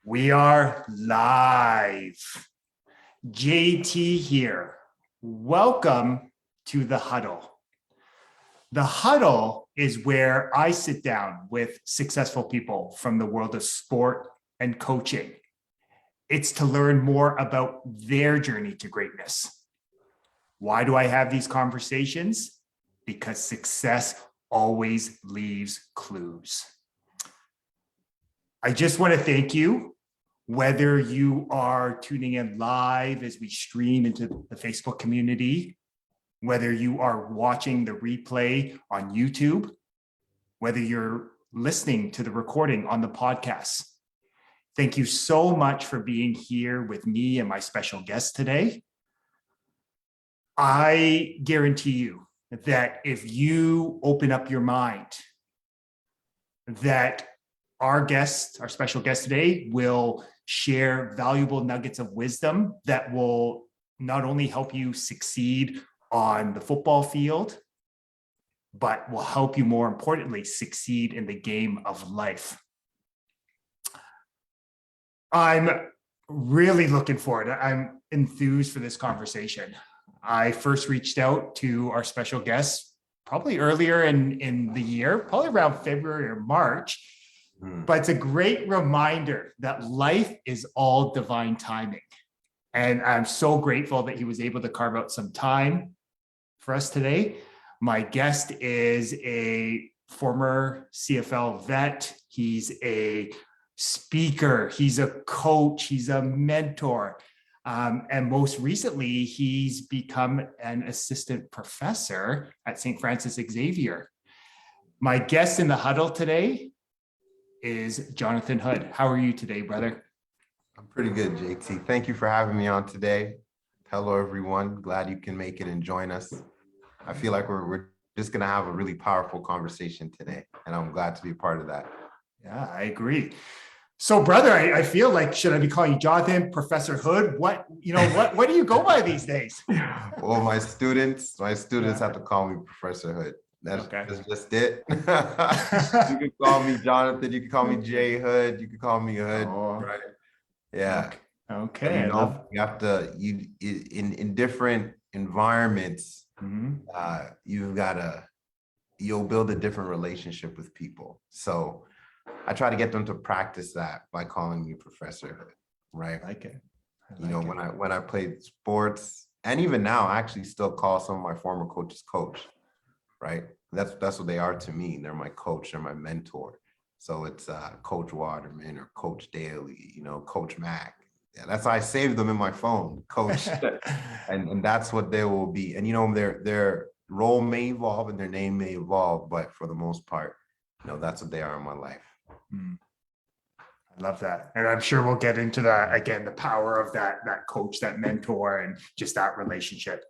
We are live. JT here. Welcome to the huddle. The huddle is where I sit down with successful people from the world of sport and coaching. It's to learn more about their journey to greatness. Why do I have these conversations? Because success always leaves clues. I just want to thank you, whether you are tuning in live as we stream into the Facebook community, whether you are watching the replay on YouTube, whether you're listening to the recording on the podcast. Thank you so much for being here with me and my special guest today. I guarantee you that if you open up your mind, that our special guest today, will share valuable nuggets of wisdom that will not only help you succeed on the football field, but will help you, more importantly, succeed in the game of life. I'm really looking forward. I'm enthused for this conversation. I first reached out to our special guest probably earlier in the year, probably around February or March. But it's a great reminder that life is all divine timing. And I'm so grateful that he was able to carve out some time for us today. My guest is a former CFL vet. He's a speaker. He's a coach. He's a mentor. And most recently, he's become an assistant professor at St. Francis Xavier. My guest in the huddle today is Jonathan Hood. How are you today, brother? I'm pretty good, JT. Thank you for having me on today. Hello, everyone. Glad you can make it and join us. I feel like we're just going to have a really powerful conversation today, and I'm glad to be a part of that. Yeah, I agree. So, brother, I feel like, should I be calling you Jonathan, Professor Hood? What do you go by these days? Well, my students have to call me Professor Hood. That's just it. You can call me Jonathan. You can call me J Hood. You can call me Hood. Right? Yeah. Okay. You have to in different environments. You'll build a different relationship with people. So I try to get them to practice that by calling me Professor Hood. Right. I like it. When I played sports, and even now, I actually still call some of my former coaches coach. Right. That's what they are to me. They're my coach. They're my mentor. So it's Coach Waterman or Coach Daly, Coach Mac. Yeah, that's why I saved them in my phone, Coach. and that's what they will be. And, their role may evolve and their name may evolve, but for the most part, that's what they are in my life. I love that. And I'm sure we'll get into that again, the power of that coach, that mentor, and just that relationship.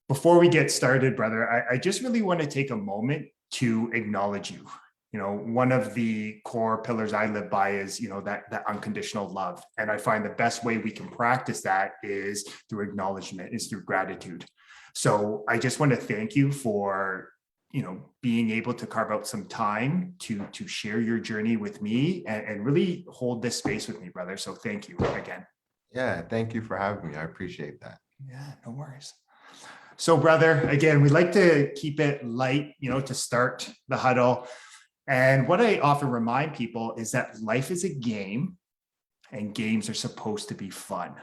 Before we get started, brother, I just really want to take a moment to acknowledge you. One of the core pillars I live by is, that unconditional love. And I find the best way we can practice that is through acknowledgement, is through gratitude. So I just want to thank you for, being able to carve out some time to share your journey with me and really hold this space with me, brother. So thank you again. Yeah, thank you for having me. I appreciate that. Yeah, no worries. So, brother, again, we like to keep it light, to start the huddle. And what I often remind people is that life is a game and games are supposed to be fun.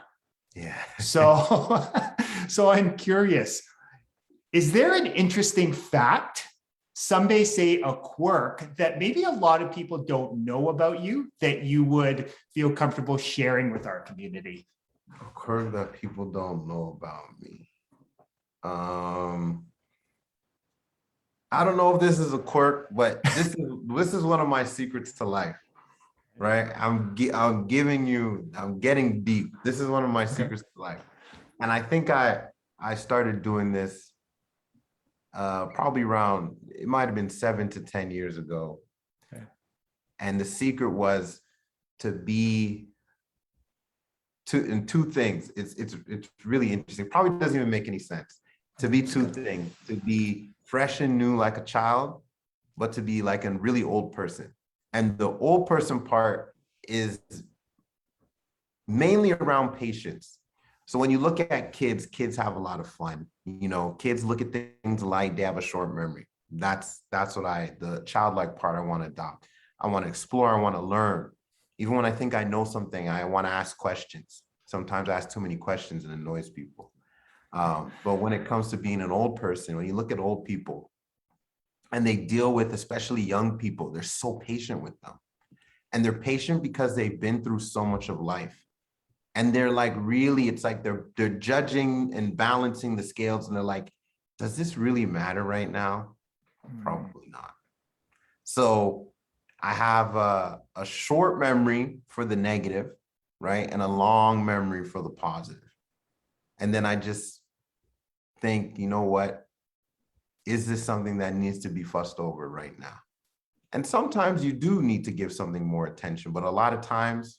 Yeah. So I'm curious, is there an interesting fact, some may say a quirk, that maybe a lot of people don't know about you that you would feel comfortable sharing with our community? A quirk that people don't know about me. I don't know if this is a quirk, but this is one of my secrets to life, right? I'm getting deep. This is one of my secrets to life. And I think I started doing this probably around, it might've been 7 to 10 years ago. Okay. And the secret was in two things. It's really interesting. Probably doesn't even make any sense. To be two things, to be fresh and new like a child, but to be like a really old person. And the old person part is mainly around patience. So when you look at kids, kids have a lot of fun. Kids look at things light, they have a short memory. That's what the childlike part I want to adopt. I want to explore, I want to learn. Even when I think I know something, I want to ask questions. Sometimes I ask too many questions and annoys people. But when it comes to being an old person, when you look at old people and they deal with, especially young people, they're so patient with them. And they're patient because they've been through so much of life. And they're like, really, it's like they're judging and balancing the scales. And they're like, does this really matter right now? Probably not. So I have a short memory for the negative, right? And a long memory for the positive. And then I just think, you know what? Is this something that needs to be fussed over right now? And sometimes you do need to give something more attention, but a lot of times,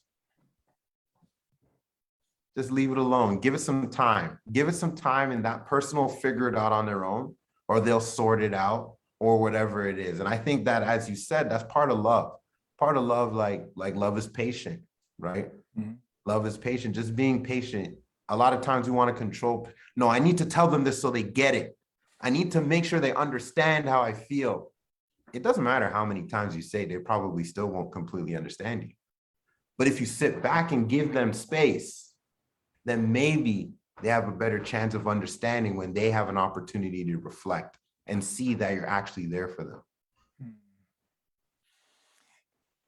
just leave it alone. Give it some time. Give it some time, and that person will figure it out on their own, or they'll sort it out, or whatever it is. And I think that, as you said, that's part of love. Part of love, like love is patient, right? Mm-hmm. Love is patient. Just being patient. A lot of times we want to control. No, I need to tell them this so they get it. I need to make sure they understand how I feel. It doesn't matter how many times you say, they probably still won't completely understand you. But if you sit back and give them space, then maybe they have a better chance of understanding when they have an opportunity to reflect and see that you're actually there for them.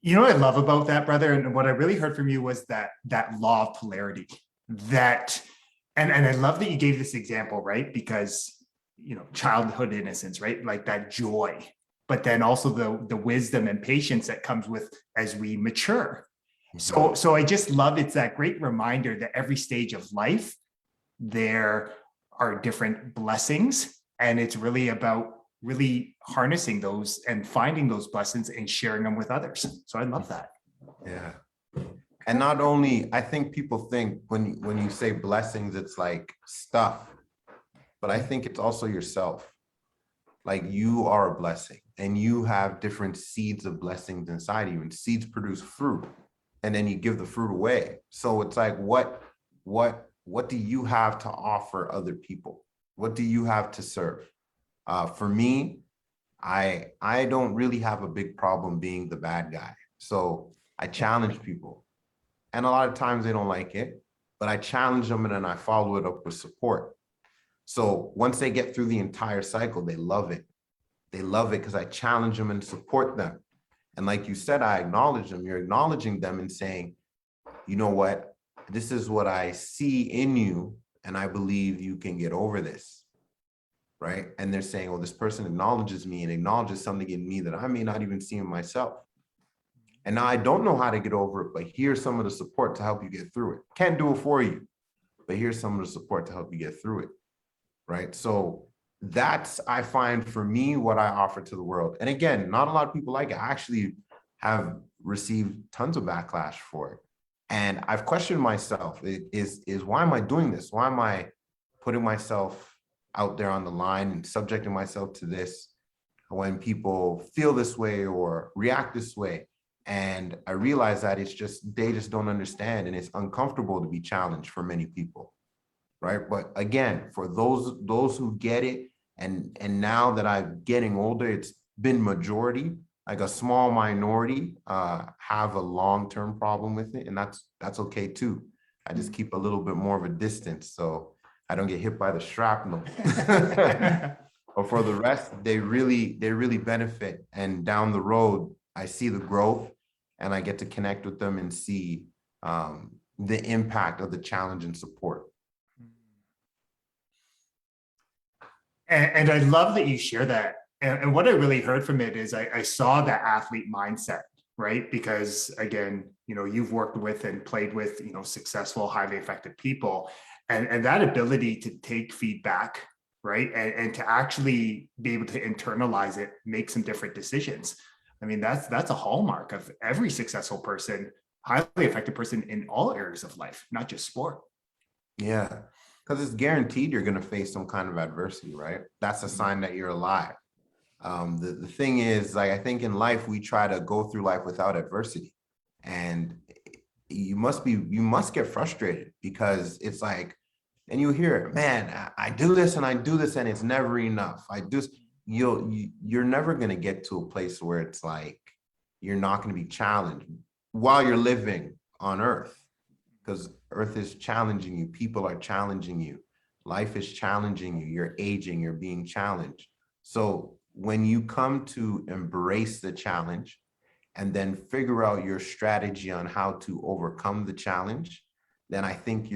You know what I love about that, brother, and what I really heard from you was that law of polarity. And I love that you gave this example, right? Because childhood innocence, right? Like that joy, but then also the wisdom and patience that comes with as we mature. So I just love, it's that great reminder that every stage of life, there are different blessings, and it's really about really harnessing those and finding those blessings and sharing them with others. So I love that. Yeah. And not only, I think people think when you say blessings, it's like stuff, but I think it's also yourself. Like, you are a blessing, and you have different seeds of blessings inside of you, and seeds produce fruit, and then you give the fruit away. So it's like, what do you have to offer other people? What do you have to serve? For me, I don't really have a big problem being the bad guy. So I challenge people, and a lot of times they don't like it, but I challenge them, and then I follow it up with support. So once they get through the entire cycle, they love it. They love it because I challenge them and support them. And like you said, I acknowledge them. You're acknowledging them and saying, you know what, this is what I see in you, and I believe you can get over this, right? And they're saying, well, this person acknowledges me and acknowledges something in me that I may not even see in myself. And now I don't know how to get over it, but here's some of the support to help you get through it. Can't do it for you, but here's some of the support to help you get through it, right? So that's, I find, for me, what I offer to the world. And again, not a lot of people like it. I actually have received tons of backlash for it. And I've questioned myself, is why am I doing this? Why am I putting myself out there on the line and subjecting myself to this when people feel this way or react this way? And I realize that it's just, they just don't understand, and it's uncomfortable to be challenged for many people, right? But again, for those who get it, and now that I'm getting older, it's been majority, like a small minority have a long-term problem with it, and that's okay too. I just keep a little bit more of a distance so I don't get hit by the shrapnel. But for the rest, they really benefit, and down the road, I see the growth, and I get to connect with them and see the impact of the challenge and support. And I love that you share that. And what I really heard from it is I saw that athlete mindset, right? Because again, you've worked with and played with, successful, highly effective people, and that ability to take feedback, right? And to actually be able to internalize it, make some different decisions. I mean, that's a hallmark of every successful person, highly effective person in all areas of life, not just sport. Yeah, because it's guaranteed you're going to face some kind of adversity, right? That's a sign that you're alive. The thing is, like, I think in life, we try to go through life without adversity. And you must get frustrated because it's like, and you hear, man, I do this and I do this and it's never enough. You're never going to get to a place where it's like, you're not going to be challenged while you're living on earth, because earth is challenging you. People are challenging you. Life is challenging you. You're aging, you're being challenged. So when you come to embrace the challenge and then figure out your strategy on how to overcome the challenge, then I think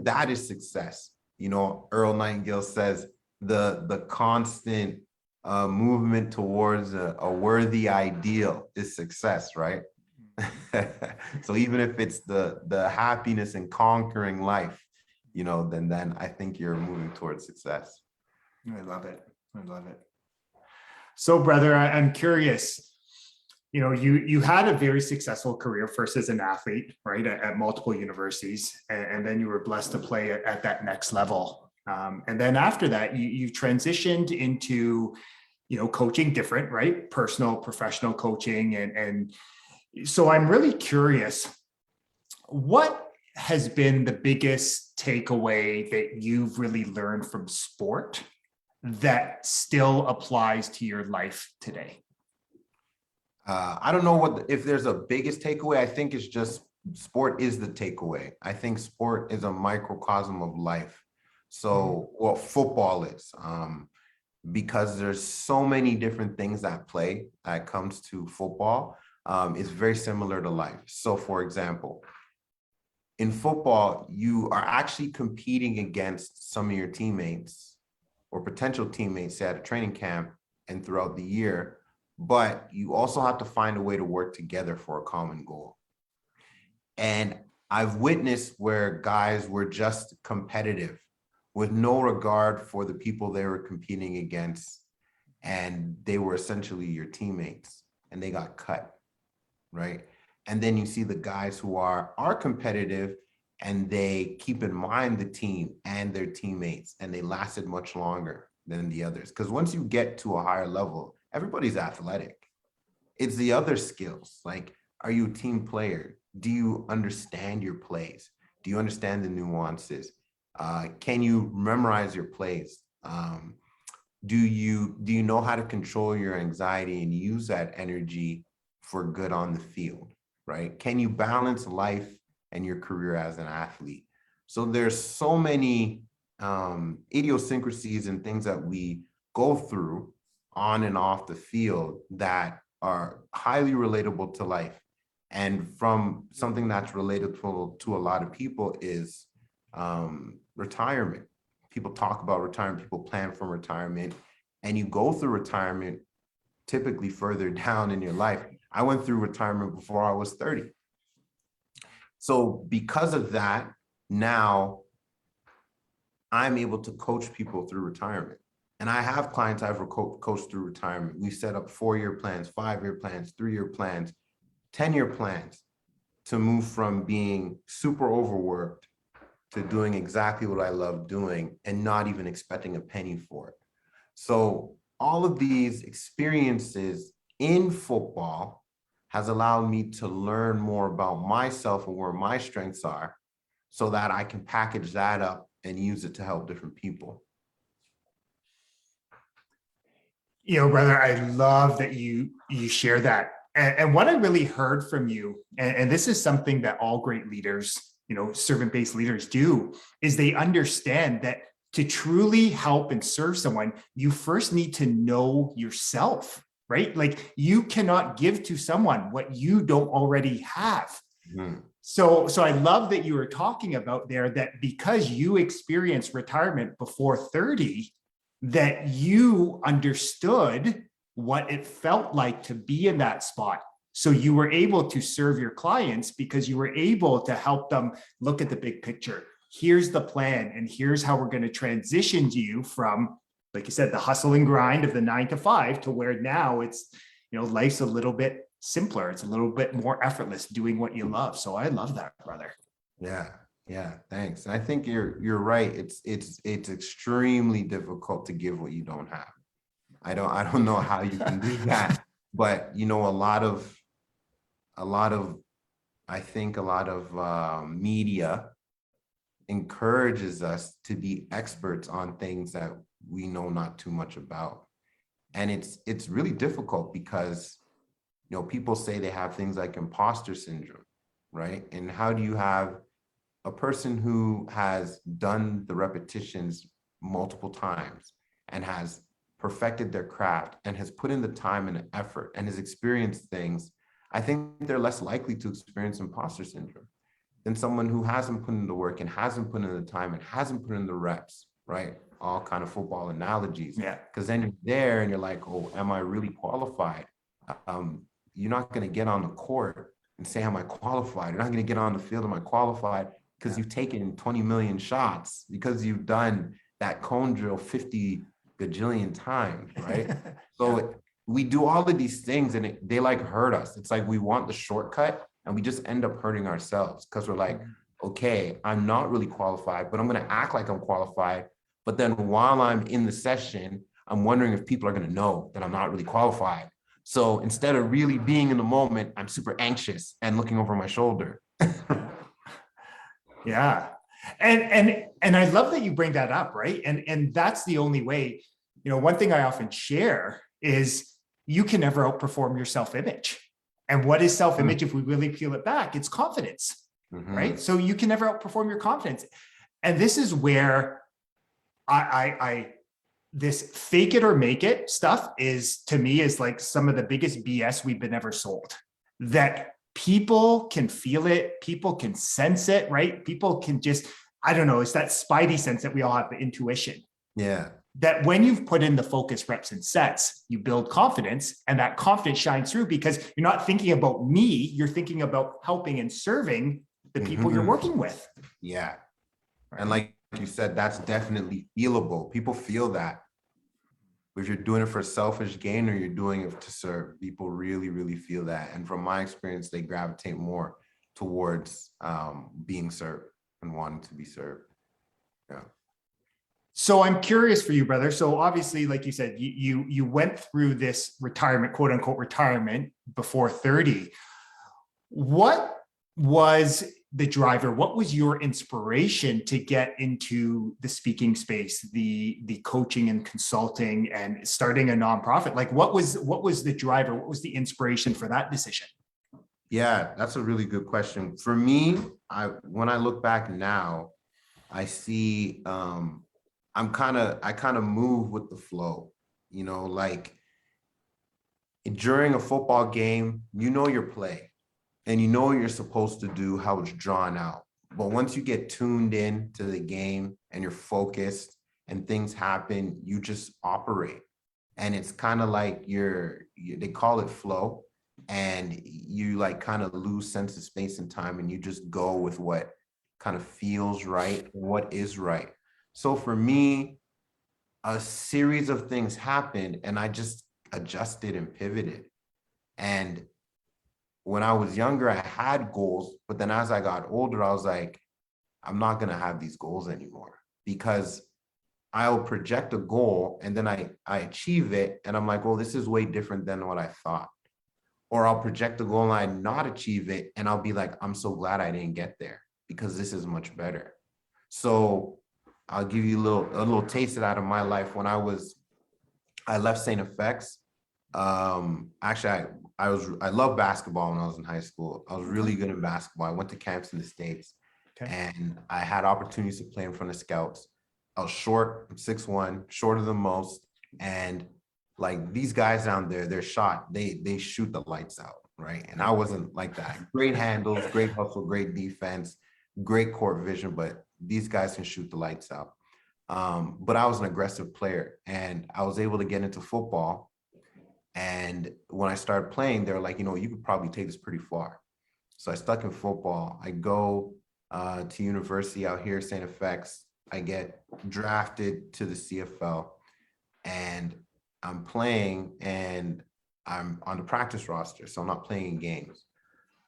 that is success. You know, Earl Nightingale says the constant movement towards a worthy ideal is success, right? So even if it's the happiness in conquering life, you know, then I think you're moving towards success. I love it. I love it. So, brother, I'm curious. You know, you had a very successful career first as an athlete, right, at multiple universities, and then you were blessed to play at that next level. And then after that, you transitioned into, you know, coaching different, right, personal, professional coaching, and so I'm really curious, what has been the biggest takeaway that you've really learned from sport that still applies to your life today? I don't know if there's a biggest takeaway. I think it's just sport is the takeaway. I think sport is a microcosm of life. So, well, football is, because there's so many different things that comes to football. It's very similar to life. So, for example, in football, you are actually competing against some of your teammates or potential teammates at a training camp and throughout the year. But you also have to find a way to work together for a common goal. And I've witnessed where guys were just competitive with no regard for the people they were competing against. And they were essentially your teammates and they got cut, right? And then you see the guys who are competitive and they keep in mind the team and their teammates, and they lasted much longer than the others. Because once you get to a higher level, everybody's athletic. It's the other skills. Like, are you a team player? Do you understand your plays? Do you understand the nuances? Can you memorize your plays? Do you know how to control your anxiety and use that energy for good on the field, right? Can you balance life and your career as an athlete? So there's so many idiosyncrasies and things that we go through on and off the field that are highly relatable to life. And from something that's relatable to a lot of people is retirement. People talk about retirement, people plan for retirement, and you go through retirement typically further down in your life. I went through retirement before I was 30. So because of that, now I'm able to coach people through retirement. And I have clients I've coached through retirement. We set up 4-year plans, 5-year plans, 3-year plans, 10-year plans to move from being super overworked to doing exactly what I love doing and not even expecting a penny for it. So all of these experiences in football has allowed me to learn more about myself and where my strengths are so that I can package that up and use it to help different people. You know, brother, I love that you share that. And what I really heard from you, and this is something that all great leaders, you know, servant-based leaders do, is they understand that to truly help and serve someone, you first need to know yourself, right? Like, you cannot give to someone what you don't already have. Mm-hmm. So I love that you were talking about there that because you experienced retirement before 30, that you understood what it felt like to be in that spot. So you were able to serve your clients because you were able to help them look at the big picture. Here's the plan, and here's how we're going to transition you from, like you said, the hustle and grind of the 9 to 5 to where now it's, you know, life's a little bit simpler. It's a little bit more effortless doing what you love. So I love that, brother. Yeah, thanks. And I think you're right. It's extremely difficult to give what you don't have. I don't know how you can do that, but you know, a lot of I think a lot of media encourages us to be experts on things that we know not too much about. And it's really difficult because, you know, people say they have things like imposter syndrome, right? And how do you have a person who has done the repetitions multiple times and has perfected their craft and has put in the time and effort and has experienced things, I think they're less likely to experience imposter syndrome than someone who hasn't put in the work and hasn't put in the time and hasn't put in the reps, right? All kind of football analogies. Yeah. Because then you're there and you're like, oh, am I really qualified? You're not going to get on the court and say, am I qualified? You're not going to get on the field, am I qualified? Because you've taken 20 million shots, because you've done that cone drill 50 gajillion times, right? So we do all of these things and they like hurt us. It's like we want the shortcut and we just end up hurting ourselves because we're like, okay, I'm not really qualified, but I'm going to act like I'm qualified. But then while I'm in the session, I'm wondering if people are going to know that I'm not really qualified. So instead of really being in the moment, I'm super anxious and looking over my shoulder. Yeah. And I love that you bring that up, right? And that's the only way, you know, one thing I often share is you can never outperform your self-image. And what is self-image if we really peel it back? It's confidence, right? So you can never outperform your confidence. And this is where I this fake it or make it stuff is, to me, is like some of the biggest BS we've been ever sold. That people can feel it, people can sense it, right? People can just, I don't know, it's that spidey sense that we all have, the intuition. Yeah. That when you've put in the focus, reps, and sets, you build confidence, and that confidence shines through because you're not thinking about me, you're thinking about helping and serving the people you're working with. Yeah. And like you said, that's definitely feelable. People feel that. If you're doing it for selfish gain or you're doing it to serve, people really, really feel that. And from my experience, they gravitate more towards being served and wanting to be served. Yeah. So I'm curious for you, brother. So obviously, like you said, you went through this retirement, quote unquote, retirement before 30. What was the driver? What was your inspiration to get into the speaking space, the coaching and consulting, and starting a nonprofit? Like, what was the driver? What was the inspiration for that decision? Yeah, that's a really good question. For me, when I look back now, I see I kind of move with the flow, you know, like during a football game, you know your play and you know what you're supposed to do, how it's drawn out. But once you get tuned in to the game and you're focused and things happen, you just operate. And it's kind of like they call it flow, and you like kind of lose sense of space and time and you just go with what kind of feels right, what is right. So for me, a series of things happened and I just adjusted and pivoted. And when I was younger, I had goals, but then as I got older, I was like, I'm not going to have these goals anymore because I'll project a goal and then I achieve it. And I'm like, well, this is way different than what I thought. Or I'll project a goal and I not achieve it. And I'll be like, I'm so glad I didn't get there because this is much better. So I'll give you a little taste of that in my life. When I left St. FX. Actually, I love basketball when I was in high school. I was really good in basketball. I went to camps in the States, and I had opportunities to play in front of scouts. I was short, I'm 6'1", shorter than most, and like these guys down there, they're shot. They shoot the lights out, right? And I wasn't like that. Great handles, great hustle, great defense, great court vision, but these guys can shoot the lights out. But I was an aggressive player, and I was able to get into football. And when I started playing, they were like, you know, you could probably take this pretty far. So I stuck in football. I go to university out here, St. FX. I get drafted to the CFL, and I'm playing, and I'm on the practice roster, so I'm not playing in games.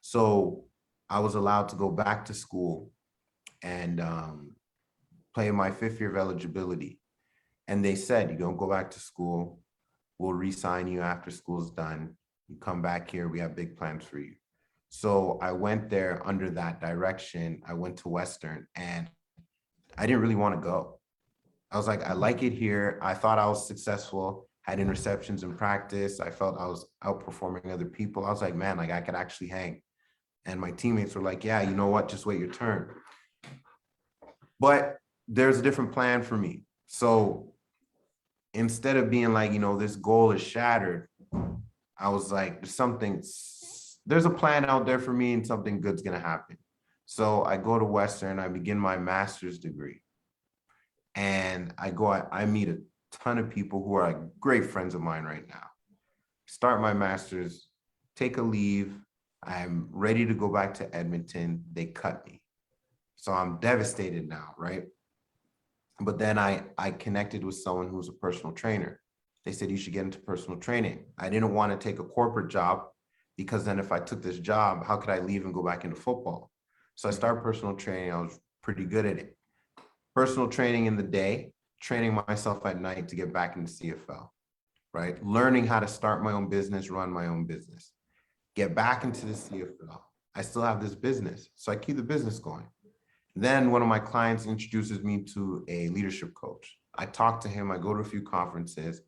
So I was allowed to go back to school and play my 5th year of eligibility. And they said, you don't go back to school. We'll re-sign you after school's done. You come back here. We have big plans for you. So I went there under that direction. I went to Western and I didn't really want to go. I was like, I like it here. I thought I was successful, had interceptions in practice. I felt I was outperforming other people. I was like, man, like I could actually hang. And my teammates were like, yeah, you know what? Just wait your turn. But there's a different plan for me. So instead of being like, this goal is shattered, I was like, there's a plan out there for me and something good's going to happen. So I go to Western, I begin my master's degree. And I meet a ton of people who are like great friends of mine right now. Start my master's, take a leave. I'm ready to go back to Edmonton. They cut me. So I'm devastated now, right? But then I connected with someone who's a personal trainer. They said, you should get into personal training. I didn't want to take a corporate job because then if I took this job, how could I leave and go back into football? So I started personal training. I was pretty good at it. Personal training in the day, training myself at night to get back into CFL, right? Learning how to start my own business, run my own business, get back into the CFL. I still have this business, so I keep the business going. Then one of my clients introduces me to a leadership coach. I talk to him, I go to a few conferences,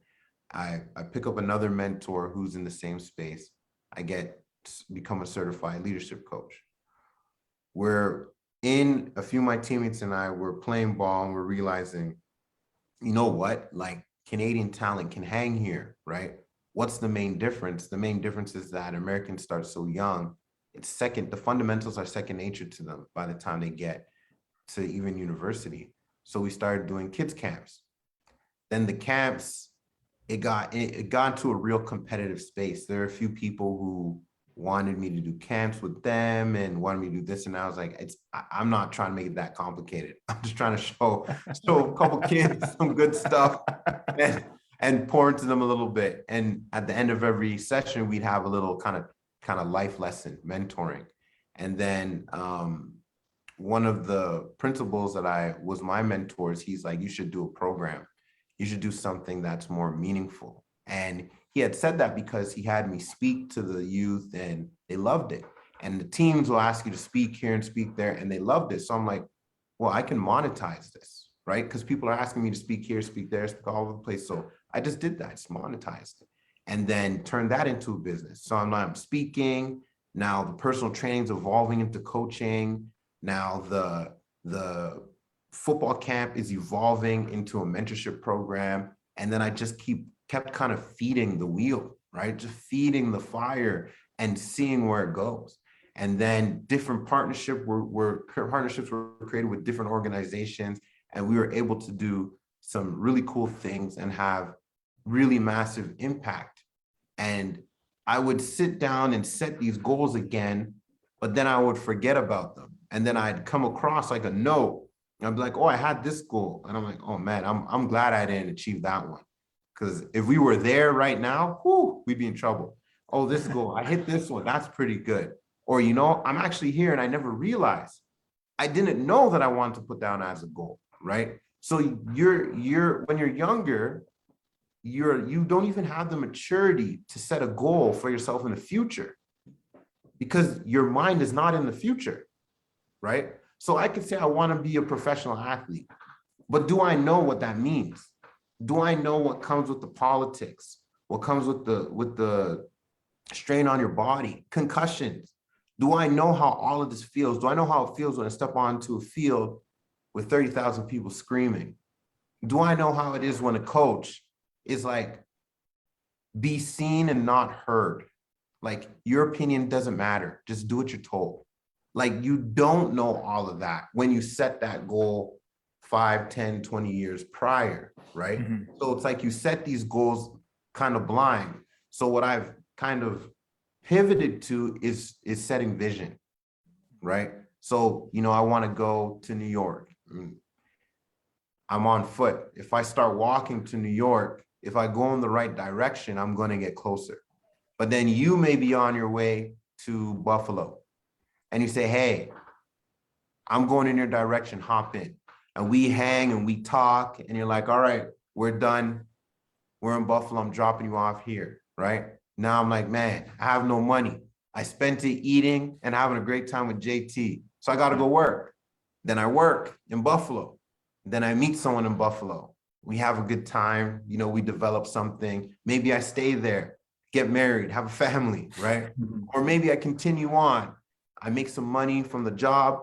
I pick up another mentor who's in the same space. I become a certified leadership coach. A few of my teammates and I were playing ball and we're realizing, you know what, like Canadian talent can hang here, right? What's the main difference? The main difference is that Americans start so young. The fundamentals are second nature to them by the time they get to even university. So we started doing kids camps. Then the camps, it got into a real competitive space. There are a few people who wanted me to do camps with them and wanted me to do this. And I was like, I'm not trying to make it that complicated. I'm just trying to show a couple kids some good stuff and pour into them a little bit. And at the end of every session, we'd have a little kind of life lesson, mentoring. And then one of the principals that was my mentors, he's like, you should do a program. You should do something that's more meaningful. And he had said that because he had me speak to the youth and they loved it. And the teams will ask you to speak here and speak there, and they loved it. So I'm like, well, I can monetize this, right? Because people are asking me to speak here, speak there, speak all over the place. So I just did that, just monetized it. And then turned that into a business. So I'm speaking. Now the personal training is evolving into coaching. Now the football camp is evolving into a mentorship program. And then I just kept kind of feeding the wheel, right? Just feeding the fire and seeing where it goes. And then different partnerships were created with different organizations. And we were able to do some really cool things and have really massive impact. And I would sit down and set these goals again, but then I would forget about them. And then I'd come across like a note. I'd be like, oh, I had this goal. And I'm like, oh man, I'm glad I didn't achieve that one. Because if we were there right now, we'd be in trouble. Oh, this goal, I hit this one. That's pretty good. Or, I'm actually here and I never realized. I didn't know that I wanted to put down as a goal, right? So when you're younger, you don't even have the maturity to set a goal for yourself in the future because your mind is not in the future, right? So I could say I want to be a professional athlete, but do I know what that means? Do I know what comes with the politics? What comes with the strain on your body, concussions? Do I know how all of this feels? Do I know how it feels when I step onto a field with 30,000 people screaming? Do I know how it is when a coach is like, be seen and not heard? Like, your opinion doesn't matter. Just do what you're told. Like, you don't know all of that when you set that goal 5, 10, 20 years prior, right? Mm-hmm. So it's like you set these goals kind of blind. So what I've kind of pivoted to is setting vision, right? So, I want to go to New York. I'm on foot. If I start walking to New York, if I go in the right direction, I'm going to get closer. But then you may be on your way to Buffalo and you say, hey, I'm going in your direction, hop in. And we hang and we talk and you're like, all right, we're done. We're in Buffalo. I'm dropping you off here, right? Now I'm like, man, I have no money. I spent it eating and having a great time with JT. So I got to go work. Then I work in Buffalo. Then I meet someone in Buffalo. We have a good time. You know, we develop something. Maybe I stay there, get married, have a family, right? Or maybe I continue on. I make some money from the job.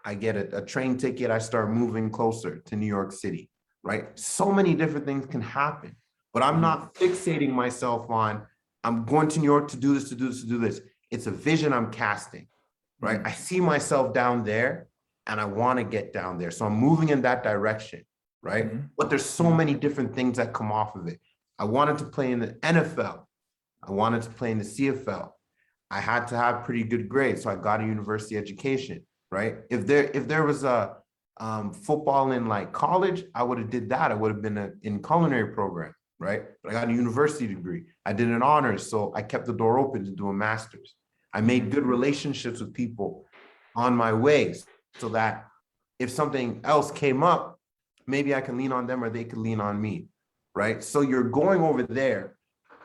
I get a train ticket. I start moving closer to New York City, right? So many different things can happen, but I'm not fixating myself on, I'm going to New York to do this, to do this, to do this. It's a vision I'm casting, right? I see myself down there and I want to get down there. So I'm moving in that direction, right? But there's so many different things that come off of it. I wanted to play in the NFL. I wanted to play in the CFL. I had to have pretty good grades. So I got a university education, right? If there was a football in like college, I would have did that. I would have been in culinary program, right? But I got a university degree. I did an honors. So I kept the door open to do a master's. I made good relationships with people on my way so that if something else came up, maybe I can lean on them or they could lean on me, right? So you're going over there,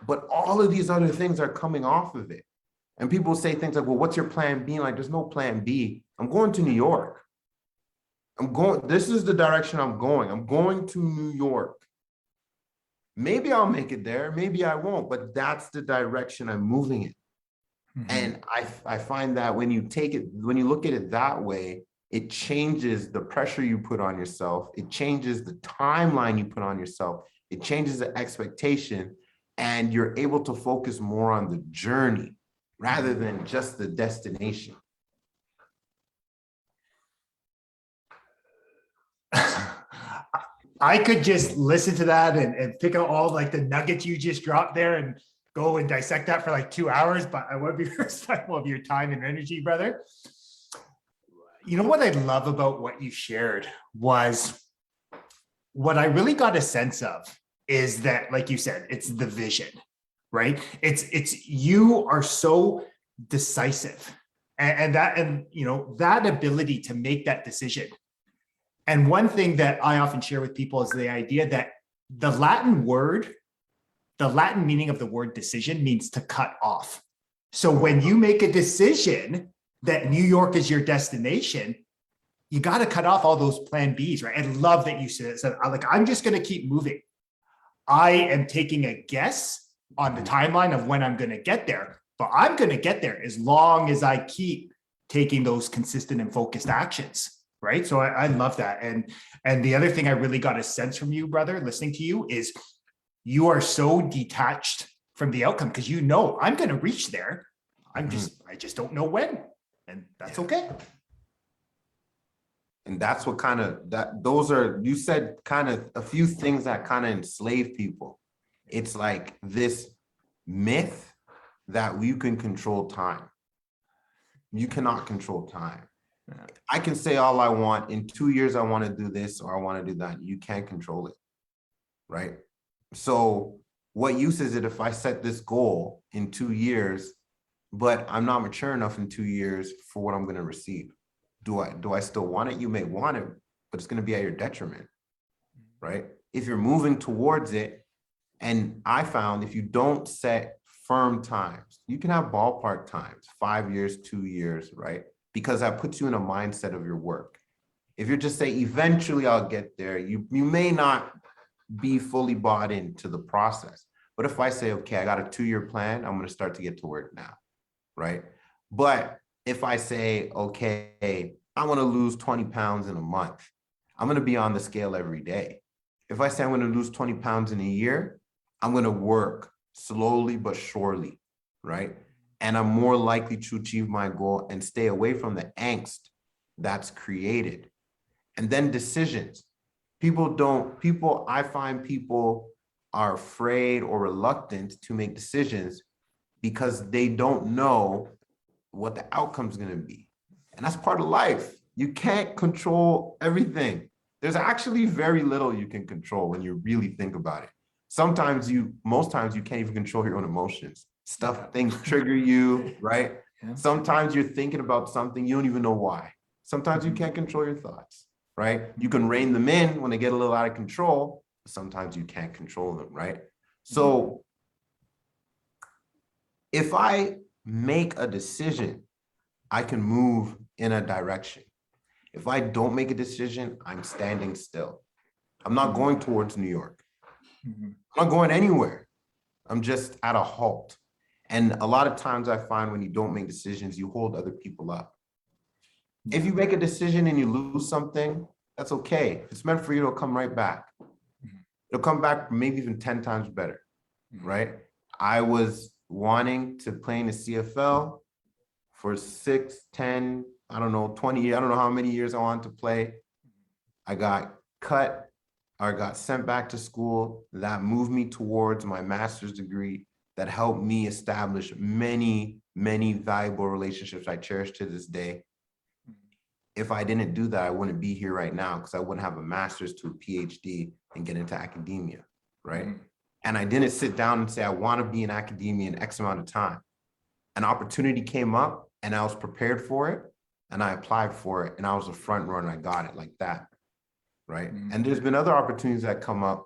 but all of these other things are coming off of it. And people say things like, well, what's your plan B? Like, there's no plan B. I'm going to New York. This is the direction I'm going. I'm going to New York. Maybe I'll make it there, maybe I won't, but that's the direction I'm moving in. And I find that when you look at it that way, it changes the pressure you put on yourself. It changes the timeline you put on yourself. It changes the expectation, and you're able to focus more on the journey rather than just the destination. I could just listen to that and pick out all like the nuggets you just dropped there and go and dissect that for like 2 hours, but I would be respectful of your time and energy, brother. You know what I love about what you shared was what I really got a sense of is that, like you said, it's the vision, right? It's you are so decisive and that ability to make that decision. And one thing that I often share with people is the idea that the Latin meaning of the word decision means to cut off. So when you make a decision that New York is your destination, you got to cut off all those plan Bs, right? I love that you said, like, I'm just going to keep moving. I am taking a guess on the timeline of when I'm going to get there, but I'm going to get there as long as I keep taking those consistent and focused actions, right? So I love that. And the other thing I really got a sense from you, brother, listening to you is you are so detached from the outcome because you know I'm going to reach there. I just don't know when, and that's okay. And that's what you said kind of a few things that kind of enslave people. It's like this myth that you can control time. You cannot control time. I can say all I want. In 2 years, I want to do this or I want to do that. You can't control it, right? So what use is it if I set this goal in 2 years, but I'm not mature enough in 2 years for what I'm going to receive? Do I still want it? You may want it, but it's going to be at your detriment, right? If you're moving towards it, and I found if you don't set firm times, you can have ballpark times, 5 years, 2 years, right? Because that puts you in a mindset of your work. If you just say, eventually I'll get there, you may not be fully bought into the process. But if I say, okay, I got a 2-year plan, I'm going to start to get to work now, right? But if I say, okay, I want to lose 20 pounds in a month, I'm going to be on the scale every day. If I say I'm going to lose 20 pounds in a year, I'm going to work slowly but surely, right? And I'm more likely to achieve my goal and stay away from the angst that's created. And then decisions. I find people are afraid or reluctant to make decisions because they don't know what the outcome is going to be. And that's part of life. You can't control everything. There's actually very little you can control when you really think about it. Most times you can't even control your own emotions. Things trigger you, right? Yeah. Sometimes you're thinking about something, you don't even know why. Sometimes you can't control your thoughts, right? You can rein them in when they get a little out of control, but sometimes you can't control them, right? So if I make a decision, I can move in a direction. If I don't make a decision, I'm standing still. I'm not going towards New York. I'm not going anywhere. I'm just at a halt. And a lot of times I find when you don't make decisions, you hold other people up. If you make a decision and you lose something, that's okay. If it's meant for you, it'll come right back. It'll come back maybe even 10 times better, right? I was wanting to play in the CFL for 6, 10, I don't know, 20, I don't know how many years I wanted to play. I got cut or got sent back to school. That moved me towards my master's degree that helped me establish many, many valuable relationships I cherish to this day. If I didn't do that, I wouldn't be here right now because I wouldn't have a master's to a PhD and get into academia, right? And I didn't sit down and say, I want to be in academia in X amount of time. An opportunity came up and I was prepared for it and I applied for it and I was a front runner. I got it like that, right? And there's been other opportunities that come up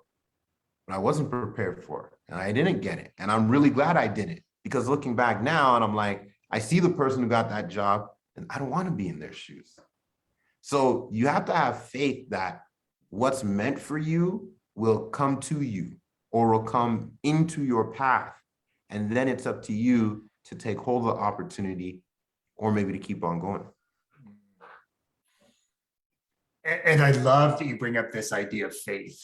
but I wasn't prepared for it and I didn't get it. And I'm really glad I didn't, because looking back now and I'm like, I see the person who got that job and I don't want to be in their shoes. So you have to have faith that what's meant for you will come to you or will come into your path. And then it's up to you to take hold of the opportunity or maybe to keep on going. And I love that you bring up this idea of faith.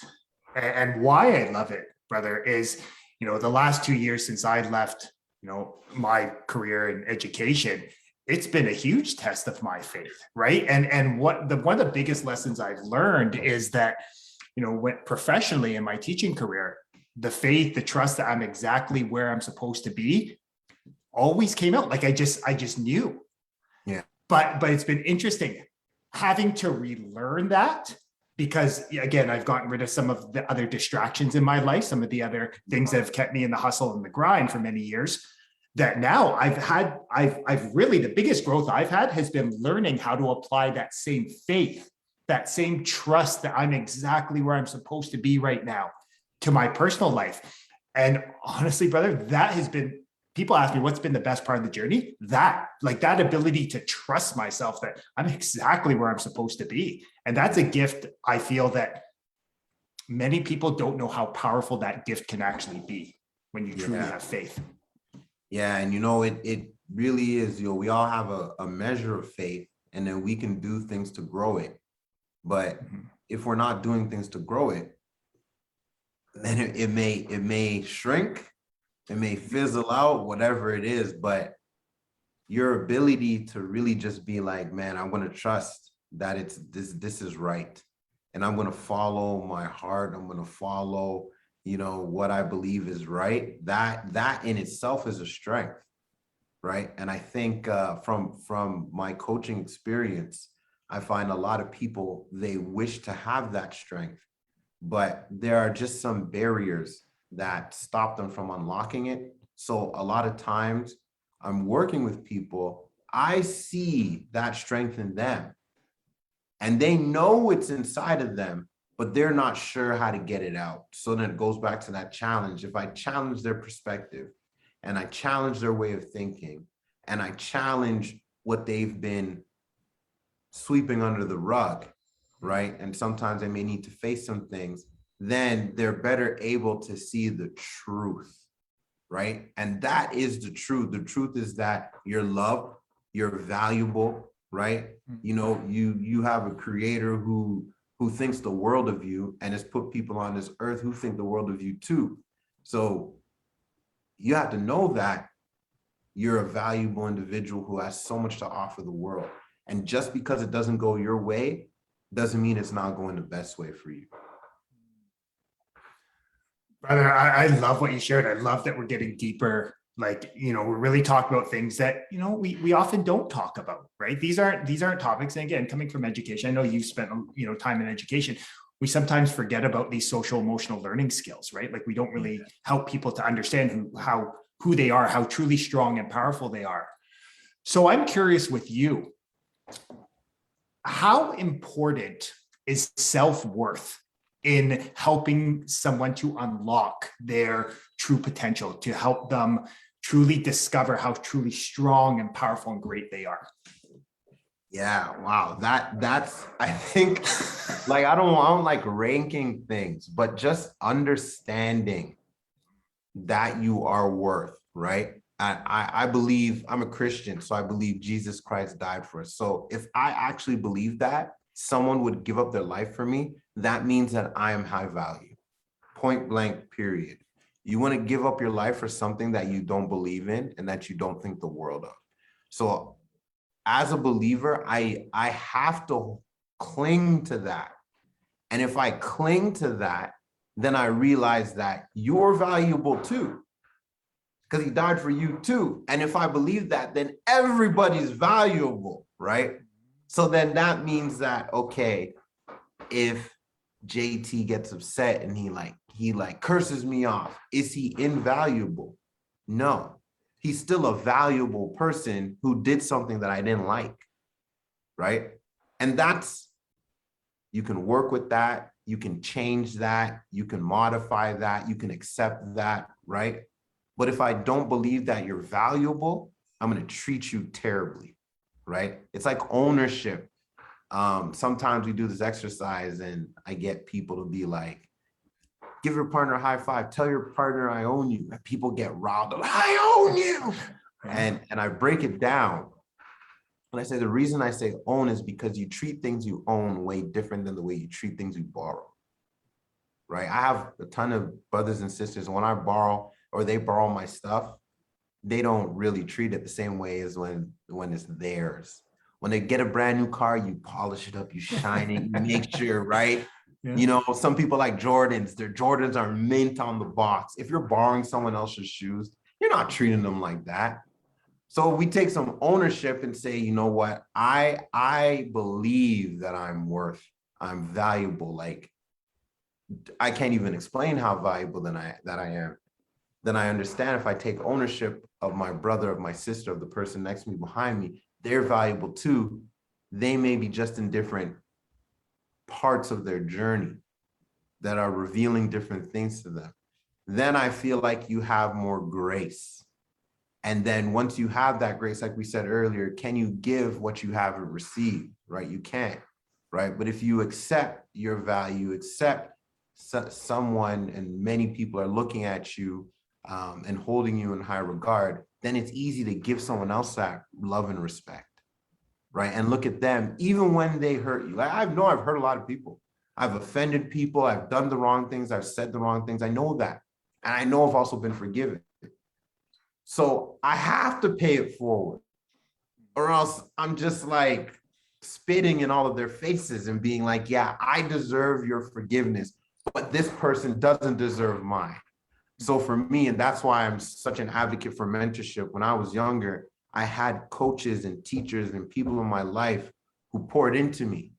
And why I love it, brother, is, the last 2 years since I left, my career in education, it's been a huge test of my faith, right? And one of the biggest lessons I've learned is that, when professionally in my teaching career, the faith, the trust that I'm exactly where I'm supposed to be always came out. Like I just knew. Yeah. But it's been interesting having to relearn that, because again, I've gotten rid of some of the other distractions in my life, some of the other things that have kept me in the hustle and the grind for many years. That now I've really, the biggest growth I've had has been learning how to apply that same faith, that same trust that I'm exactly where I'm supposed to be right now to my personal life. And honestly, brother, that has been, people ask me what's been the best part of the journey. That ability to trust myself that I'm exactly where I'm supposed to be. And that's a gift. I feel that many people don't know how powerful that gift can actually be when you truly have faith. Yeah, and it really is, we all have a measure of faith, and then we can do things to grow it. But if we're not doing things to grow it, then it may shrink, it may fizzle out, whatever it is. But your ability to really just be like, man, I'm going to trust that it's this is right, and I'm going to follow my heart. I'm going to follow what I believe is right. That in itself is a strength, right? And I think from my coaching experience, I find a lot of people, they wish to have that strength, but there are just some barriers that stop them from unlocking it. So a lot of times I'm working with people, I see that strength in them and they know it's inside of them, but they're not sure how to get it out. So then it goes back to that challenge. If I challenge their perspective and I challenge their way of thinking and I challenge what they've been sweeping under the rug, right? And sometimes they may need to face some things, then they're better able to see the truth, right? And that is the truth. The truth is that you're loved, you're valuable, right? You have a creator who thinks the world of you and has put people on this earth who think the world of you too. So you have to know that you're a valuable individual who has so much to offer the world. And just because it doesn't go your way, doesn't mean it's not going the best way for you. Brother, I love what you shared. I love that we're getting deeper. We're really talking about things that, we often don't talk about, right? These aren't topics. And again, coming from education, I know you've spent, time in education. We sometimes forget about these social emotional learning skills, right? Like we don't really help people to understand who they are, how truly strong and powerful they are. So I'm curious with you, how important is self-worth in helping someone to unlock their true potential, to help them truly discover how truly strong and powerful and great they are. Yeah, wow. That's I think like I don't want like ranking things, but just understanding that you are worth, right? I believe I'm a Christian, so I believe Jesus Christ died for us. So if I actually believe that someone would give up their life for me, that means that I am high value. Point blank, period. You want to give up your life for something that you don't believe in and that you don't think the world of. So as a believer, I have to cling to that. And if I cling to that, then I realize that you're valuable too, because he died for you too. And if I believe that, then everybody's valuable, right? So then that means that, okay, if JT gets upset and he curses me off, is he invaluable? No, he's still a valuable person who did something that I didn't like, right? And that's, you can work with that, you can change that, you can modify that, you can accept that, right? But if I don't believe that you're valuable, I'm going to treat you terribly, right? It's like ownership. Sometimes we do this exercise and I get people to be like, give your partner a high five, tell your partner I own you. And people get riled up, I own you. And I break it down. And I say, the reason I say own is because you treat things you own way different than the way you treat things you borrow, right? I have a ton of brothers and sisters. When I borrow or they borrow my stuff, they don't really treat it the same way as when it's theirs. When they get a brand new car, you polish it up, you shine it, you make sure, right? Yeah. You know, some people like Jordans, their Jordans are mint on the box. If you're borrowing someone else's shoes, you're not treating them like that. So we take some ownership and say, you know what, I believe that I'm I'm valuable. Like, I can't even explain how valuable that I am. Then I understand if I take ownership of my brother, of my sister, of the person next to me, behind me, they're valuable too. They may be just in different parts of their journey that are revealing different things to them. Then I feel like you have more grace. And then once you have that grace, like we said earlier, can you give what you haven't received, right? You can't, right? But if you accept your value, accept someone, and many people are looking at you and holding you in high regard, then it's easy to give someone else that love and respect, right? And look at them, even when they hurt you. Like, I've hurt a lot of people. I've offended people. I've done the wrong things. I've said the wrong things. I know that. And I know I've also been forgiven. So I have to pay it forward, or else I'm just like spitting in all of their faces and being like, yeah, I deserve your forgiveness, but this person doesn't deserve mine. So for me, and that's why I'm such an advocate for mentorship. When I was younger, I had coaches and teachers and people in my life who poured into me.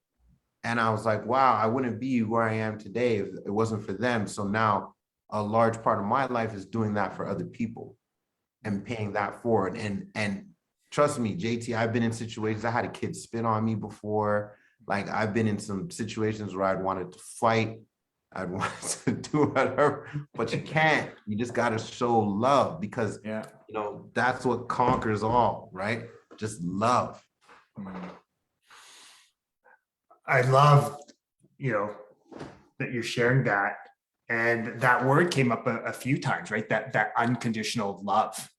And I was like, wow, I wouldn't be where I am today if it wasn't for them. So now a large part of my life is doing that for other people and paying that forward. And trust me, JT, I've been in situations, I had a kid spit on me before. Like, I've been in some situations where I'd wanted to fight. I'd want to do whatever, but you can't. You just got to show love, because, you know, that's what conquers all, right? Just love. I love, you know, that you're sharing that. And that word came up a few times, right? That unconditional love.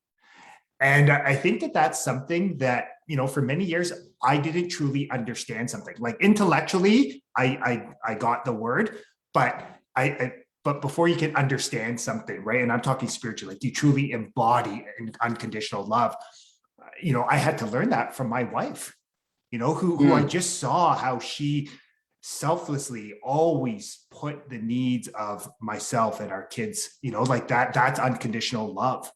And I think that that's something that, you know, for many years, I didn't truly understand something. Like, intellectually, I got the word, but but before you can understand something, right? And I'm talking spiritually, like, you truly embody unconditional love. You know, I had to learn that from my wife, you know, who I just saw how she selflessly always put the needs of myself and our kids, you know, like that's unconditional love.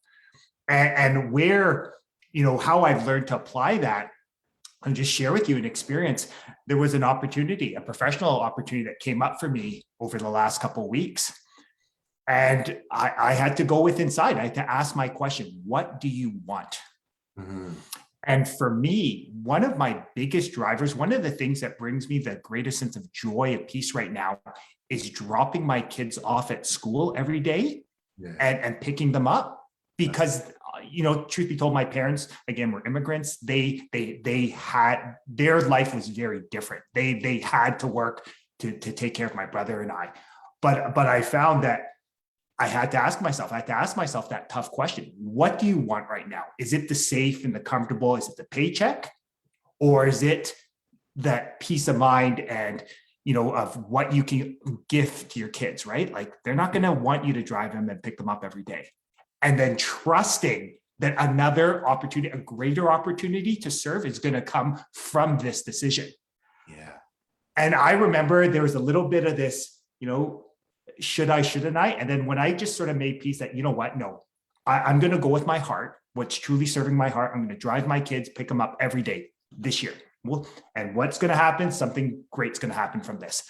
And where, you know, how I've learned to apply that, and just share with you an experience. There was an opportunity, a professional opportunity that came up for me over the last couple of weeks. And I had to go with inside. I had to ask my question, what do you want? Mm-hmm. And for me, one of my biggest drivers, one of the things that brings me the greatest sense of joy and peace right now is dropping my kids off at school every day and picking them up. Because truth be told, my parents, again, were immigrants. They had, their life was very different. They had to work to take care of my brother and I. But I found that I had to ask myself that tough question. What do you want right now? Is it the safe and the comfortable? Is it the paycheck? Or is it that peace of mind and, of what you can give to your kids, right? Like, they're not going to want you to drive them and pick them up every day. And then trusting that another opportunity, a greater opportunity to serve is going to come from this decision. Yeah. And I remember there was a little bit of this, should I, shouldn't I? And then when I just sort of made peace that, you know what, no, I'm going to go with my heart, what's truly serving my heart. I'm going to drive my kids, pick them up every day this year. Well, and what's going to happen? Something great's going to happen from this.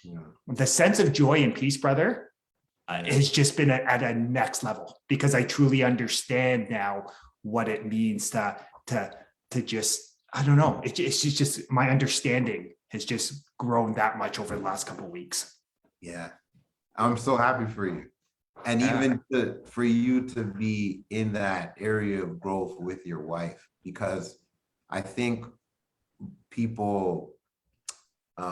Yeah. The sense of joy and peace, brother, has just been at a next level, because I truly understand now what it means to just, I don't know. It's just my understanding has just grown that much over the last couple of weeks. Yeah. I'm so happy for you. And even for you to be in that area of growth with your wife, because I think people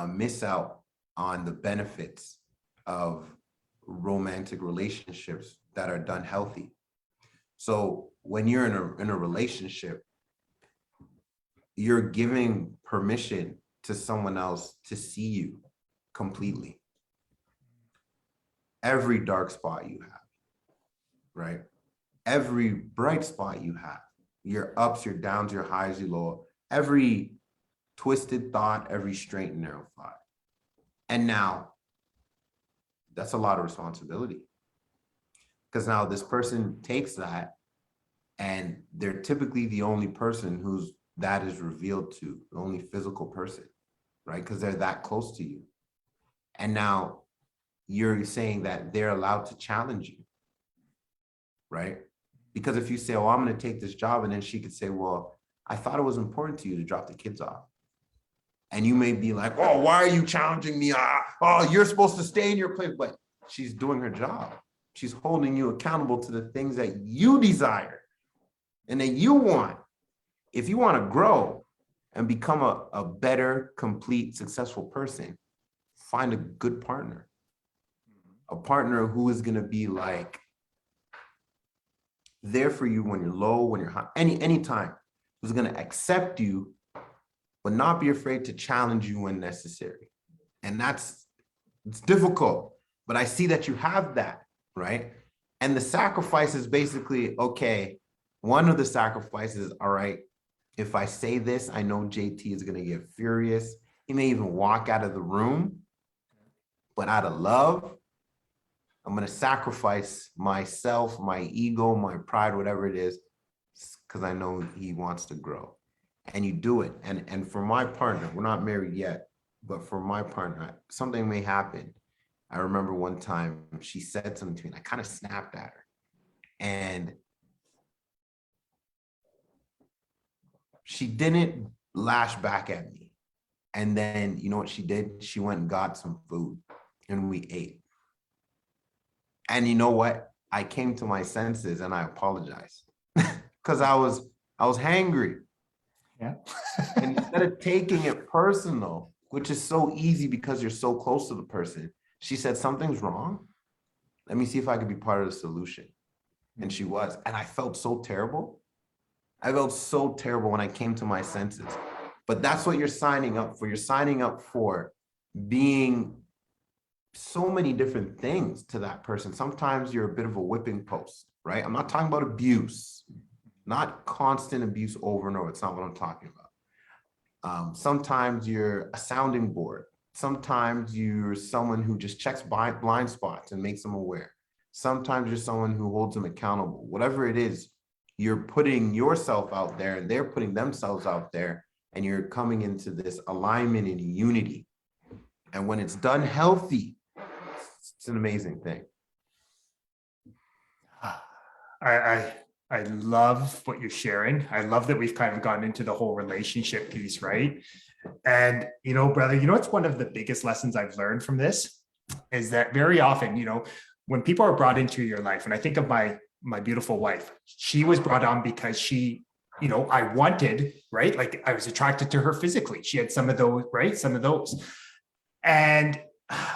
miss out on the benefits of romantic relationships that are done healthy. So when you're in a relationship, you're giving permission to someone else to see you completely. Every dark spot you have, right? Every bright spot you have, your ups, your downs, your highs, your lows, every twisted thought, every straight and narrow thought. And now that's a lot of responsibility, because now this person takes that and they're typically the only person who's that is revealed to, the only physical person, right? Because they're that close to you. And now you're saying that they're allowed to challenge you, right? Because if you say, oh, I'm going to take this job, and then she could say, well, I thought it was important to you to drop the kids off. And you may be like, oh, why are you challenging me? Oh, you're supposed to stay in your place. But she's doing her job. She's holding you accountable to the things that you desire and that you want. If you want to grow and become a better, complete, successful person, find a good partner. A partner who is going to be like there for you when you're low, when you're high, anytime, who's going to accept you, but not be afraid to challenge you when necessary. And it's difficult, but I see that you have that, right? And the sacrifice is basically, okay, one of the sacrifices, all right, if I say this, I know JT is going to get furious. He may even walk out of the room, but out of love, I'm going to sacrifice myself, my ego, my pride, whatever it is, because I know he wants to grow. And you do it. And for my partner, we're not married yet, but for my partner, something may happen. I remember one time she said something to me, and I kind of snapped at her. And she didn't lash back at me. And then, you know what she did? She went and got some food, and we ate. And you know what? I came to my senses and I apologized because I was hangry. Yeah. And instead of taking it personal, which is so easy because you're so close to the person, she said, something's wrong. Let me see if I could be part of the solution. And she was. And I felt so terrible. I felt so terrible when I came to my senses. But that's what you're signing up for. You're signing up for being so many different things to that person. Sometimes you're a bit of a whipping post, right? I'm not talking about abuse, not constant abuse over and over. It's not what I'm talking about. Sometimes you're a sounding board. Sometimes you're someone who just checks blind spots and makes them aware. Sometimes you're someone who holds them accountable. Whatever it is, you're putting yourself out there and they're putting themselves out there, and you're coming into this alignment and unity. And when it's done healthy, it's an amazing thing. I love what you're sharing. I love that we've kind of gotten into the whole relationship piece, right? And, brother, it's one of the biggest lessons I've learned from this is that very often, when people are brought into your life, and I think of my my beautiful wife. She was brought on because she, I wanted, right? Like I was attracted to her physically. She had some of those, right? Some of those. And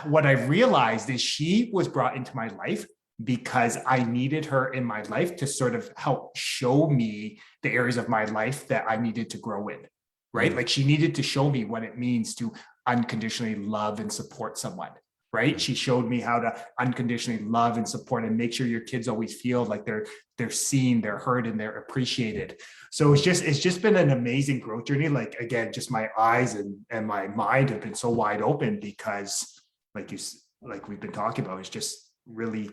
what I realized is she was brought into my life because I needed her in my life to sort of help show me the areas of my life that I needed to grow in, right? Like she needed to show me what it means to unconditionally love and support someone, right? She showed me how to unconditionally love and support and make sure your kids always feel like they're seen, they're heard, and they're appreciated. So it's just been an amazing growth journey. Like, again, just my eyes and my mind have been so wide open because like we've been talking about, it's just really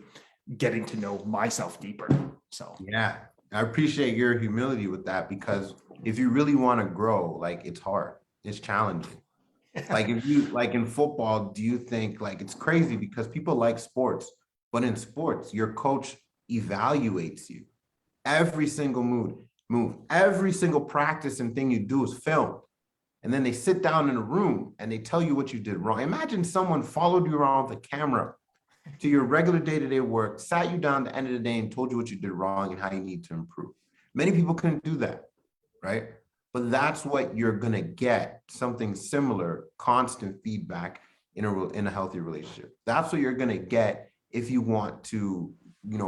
getting to know myself deeper. So yeah, I appreciate your humility with that, because if you really want to grow, like it's hard, it's challenging. Like if you like in football, do you think like it's crazy because people like sports, but in sports, your coach evaluates you. Every single move, every single practice and thing you do is filmed. And then they sit down in a room and they tell you what you did wrong. Imagine someone followed you around with a camera to your regular day-to-day work, sat you down at the end of the day and told you what you did wrong and how you need to improve. Many people couldn't do that, right? But that's what you're gonna get, something similar, constant feedback in a healthy relationship. That's what you're gonna get if you want to,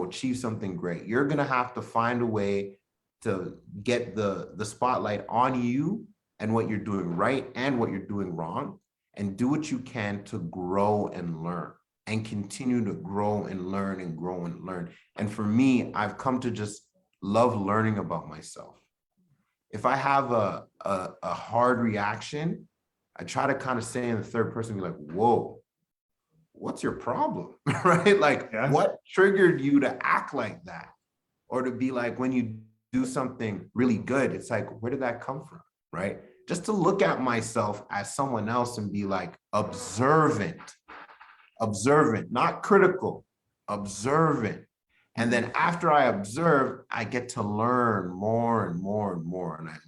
achieve something great. You're gonna have to find a way to get the spotlight on you and what you're doing right and what you're doing wrong, and do what you can to grow and learn and continue to grow and learn and grow and learn. And for me, I've come to just love learning about myself. If I have a hard reaction, I try to kind of say in the third person, be like, whoa, what's your problem? Right? Like, what triggered you to act like that? Or to be like, when you do something really good, it's like, where did that come from? Right? Just to look at myself as someone else and be like observant, not critical, observant. And then after I observe, I get to learn more and more and more. And I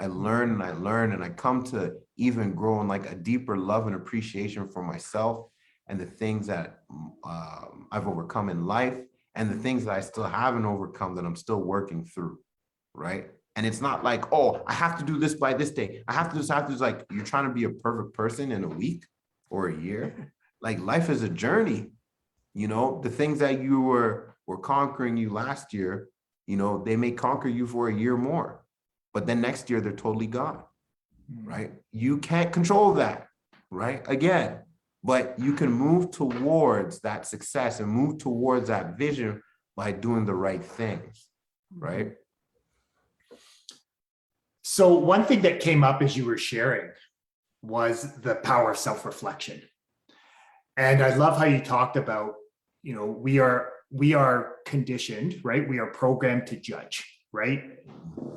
learn and I learn, and I come to even grow in like a deeper love and appreciation for myself and the things that I've overcome in life and the things that I still haven't overcome that I'm still working through, right? And it's not like, oh, I have to do this by this day. I have to do this, like you're trying to be a perfect person in a week or a year. Like life is a journey. The things that you were conquering you last year, they may conquer you for a year more, but then next year they're totally gone, right? You can't control that, right? Again, but you can move towards that success and move towards that vision by doing the right things, right? So one thing that came up as you were sharing was the power of self-reflection. And I love how you talked about, we are conditioned, right? We are programmed to judge, right?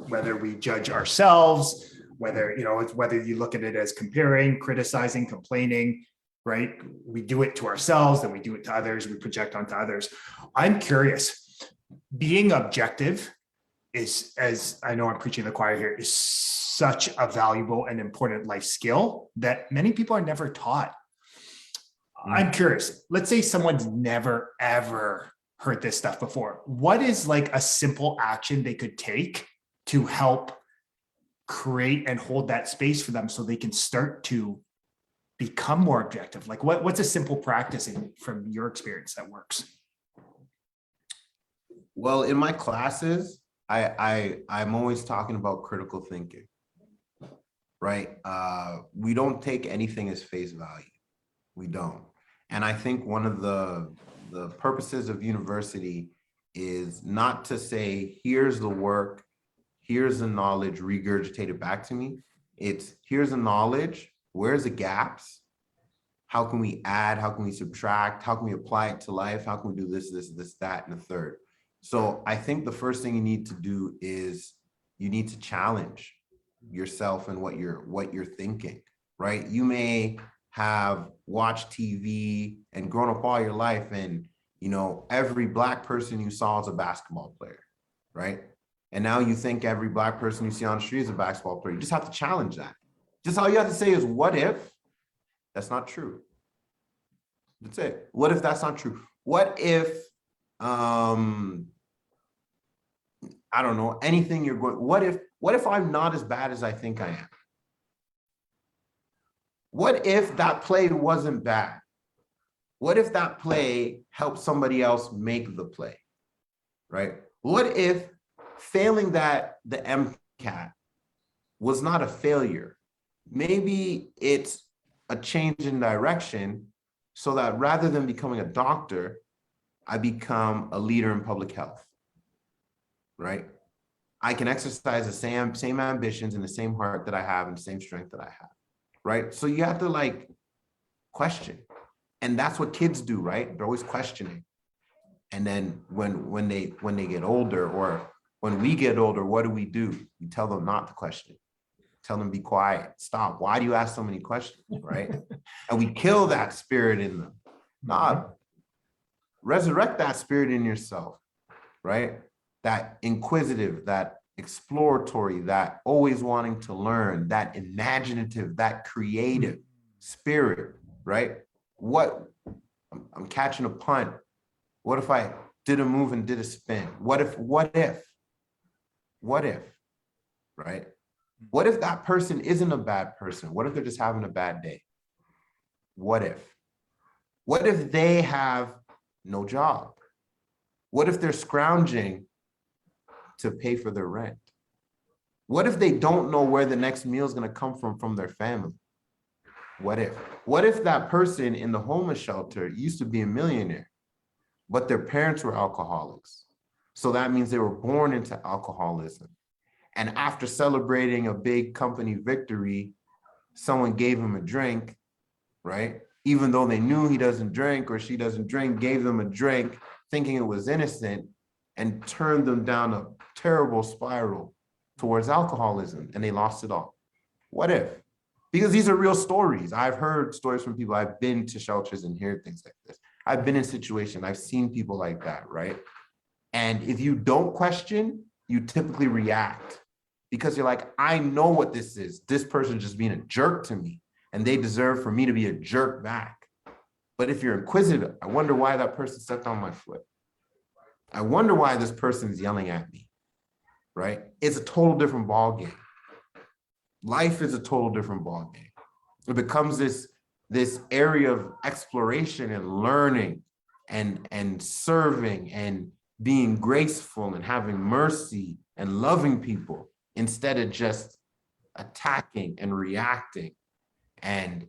Whether we judge ourselves, whether you look at it as comparing, criticizing, complaining, right? We do it to ourselves, then we do it to others, we project onto others. I'm curious, being objective is, as I know I'm preaching to the choir here, is such a valuable and important life skill that many people are never taught. I'm curious, let's say someone's never, ever heard this stuff before. What is like a simple action they could take to help create and hold that space for them so they can start to become more objective? Like what's a simple practice from your experience that works? Well, in my classes, I'm always talking about critical thinking, right? We don't take anything as face value. We don't. And I think one of the purposes of university is not to say, here's the work, here's the knowledge, regurgitate it back to me. It's here's the knowledge, where's the gaps? How can we add? How can we subtract? How can we apply it to life? How can we do this, that, and the third? So I think the first thing you need to do is you need to challenge yourself and what you're thinking, right? You may have watched TV and grown up all your life, and every Black person you saw is a basketball player, right? And now you think every Black person you see on the street is a basketball player. You just have to challenge that. Just all you have to say is, what if that's not true? That's it. What if that's not true? What if I don't know, anything you're going, what if I'm not as bad as I think I am? What if that play wasn't bad? What if that play helped somebody else make the play, right? What if failing the MCAT was not a failure? Maybe it's a change in direction so that rather than becoming a doctor, I become a leader in public health, right? I can exercise the same ambitions and the same heart that I have and the same strength that I have, right? So you have to like question. And that's what kids do, right? They're always questioning. And then when they get older, or when we get older, what do? We tell them not to question. Tell them be quiet, stop. Why do you ask so many questions, right? And we kill that spirit in them. Not resurrect that spirit in yourself, right? That inquisitive, that exploratory, that always wanting to learn, that imaginative, that creative spirit, right? What, I'm catching a punt. What if I did a move and did a spin? What if, right? What if that person isn't a bad person? What if they're just having a bad day? What if they have no job? What if they're scrounging to pay for their rent? What if they don't know where the next meal is going to come from their family? What if that person in the homeless shelter used to be a millionaire, but their parents were alcoholics? So that means they were born into alcoholism. And after celebrating a big company victory, someone gave him a drink, right? Even though they knew he doesn't drink or she doesn't drink, gave them a drink thinking it was innocent, and turned them down a terrible spiral towards alcoholism, and they lost it all. What if? Because these are real stories. I've heard stories from people. I've been to shelters and heard things like this. I've been in situations, I've seen people like that, right? And if you don't question, you typically react, because you're like, I know what this is. This person's just being a jerk to me, and they deserve for me to be a jerk back. But if you're inquisitive, I wonder why that person stepped on my foot. I wonder why this person's yelling at me, right? It's a total different ballgame. Life is a total different ballgame. It becomes this area of exploration and learning and serving and being graceful and having mercy and loving people, instead of just attacking and reacting and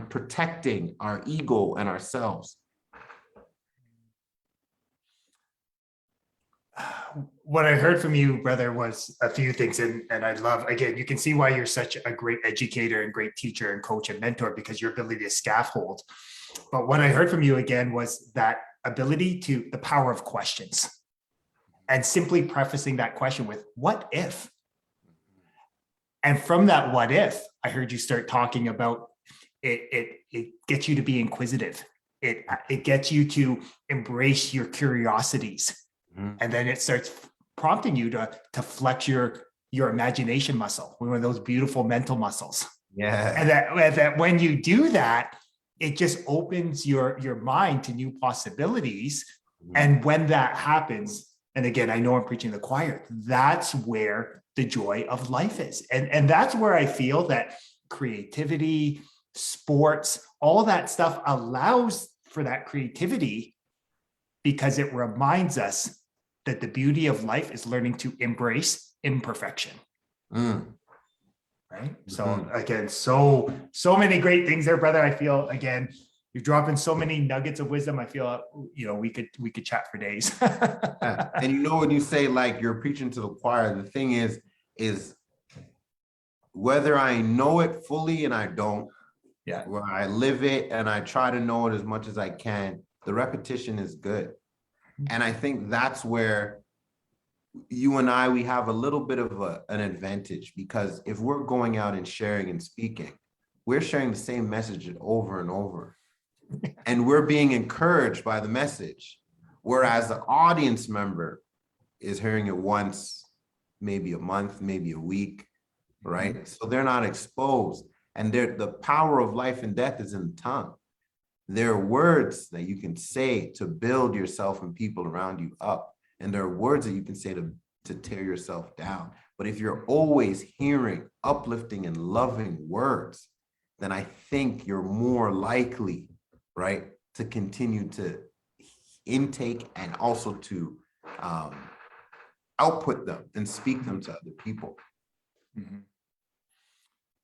protecting our ego and ourselves. What I heard from you, brother, was a few things. And I love, again, you can see why you're such a great educator and great teacher and coach and mentor, because your ability to scaffold. But what I heard from you again was that ability to the power of questions, and simply prefacing that question with what if? And from that what if, I heard you start talking about it gets you to be inquisitive. It gets you to embrace your curiosities. And then it starts prompting you to flex your imagination muscle, one of those beautiful mental muscles. Yeah. And that when you do that, it just opens your mind to new possibilities. And when that happens, and again, I know I'm preaching to the choir, that's where the joy of life is. And that's where I feel that creativity, sports, all that stuff allows for that creativity, because it reminds us that the beauty of life is learning to embrace imperfection. Right? So again, so many great things there, brother. I feel, again, you're dropping so many nuggets of wisdom. I feel, we could chat for days. Yeah. And when you say like you're preaching to the choir, the thing is whether I know it fully and I don't, where I live it and I try to know it as much as I can, the repetition is good. And I think that's where you and I, we have a little bit of an advantage, because if we're going out and sharing and speaking, we're sharing the same message over and over. And we're being encouraged by the message. Whereas the audience member is hearing it once, maybe a month, maybe a week, right? So they're not exposed. And the power of life and death is in the tongue. There are words that you can say to build yourself and people around you up. And there are words that you can say to to tear yourself down. But if you're always hearing uplifting and loving words, then I think you're more likely, right, to continue to intake and also to output them and speak them to other people. Mm-hmm.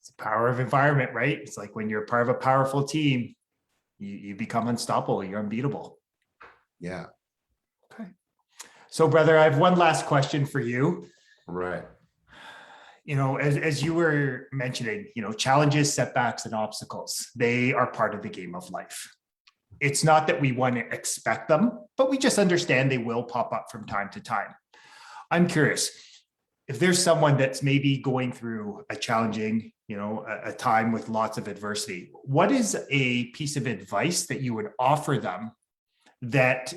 It's the power of environment, right? It's like when you're part of a powerful team, you become unstoppable, you're unbeatable. Yeah. Okay. So, brother, I have one last question for you. Right. You know, as you were mentioning, challenges, setbacks, and obstacles, they are part of the game of life. It's not that we want to expect them, but we just understand they will pop up from time to time. I'm curious, if there's someone that's maybe going through a challenging, a time with lots of adversity, what is a piece of advice that you would offer them that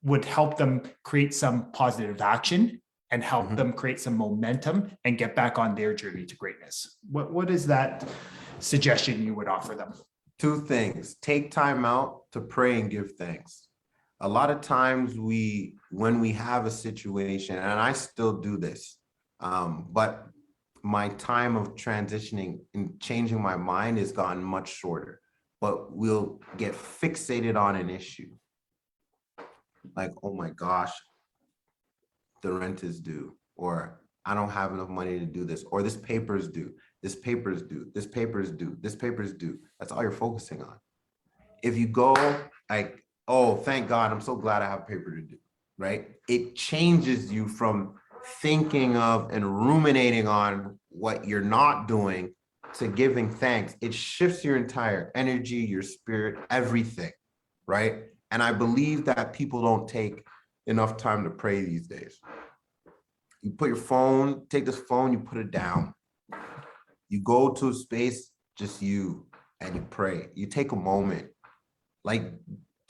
would help them create some positive action and help them create some momentum and get back on their journey to greatness? What is that suggestion you would offer them? Two things. Take time out to pray and give thanks. A lot of times when we have a situation, and I still do this, but my time of transitioning and changing my mind has gotten much shorter, but we'll get fixated on an issue. Like, oh my gosh, the rent is due, or I don't have enough money to do this, or this paper is due, this paper is due, this paper is due, this paper is due. That's all you're focusing on. If you go like, oh, thank God, I'm so glad I have paper to do, right? It changes you from thinking of and ruminating on what you're not doing to giving thanks. It shifts your entire energy, your spirit, everything, right? And I believe that people don't take enough time to pray these days. You put your phone, take this phone, you put it down. You go to a space, just you, and you pray. You take a moment, like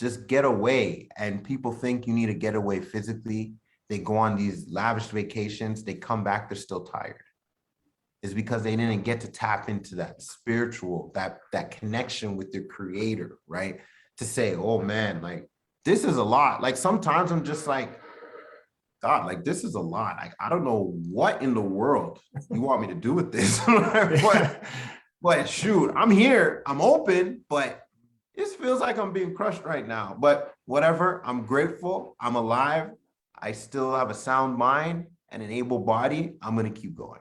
just get away. And people think you need to get away physically. They go on these lavish vacations, they come back, they're still tired. It's because they didn't get to tap into that spiritual, that connection with their creator, right? To say, oh man, like this is a lot. Like sometimes I'm just like, God, like this is a lot. Like, I don't know what in the world you want me to do with this. but shoot, I'm here, I'm open, but this feels like I'm being crushed right now. But whatever, I'm grateful, I'm alive. I still have a sound mind and an able body. I'm gonna keep going.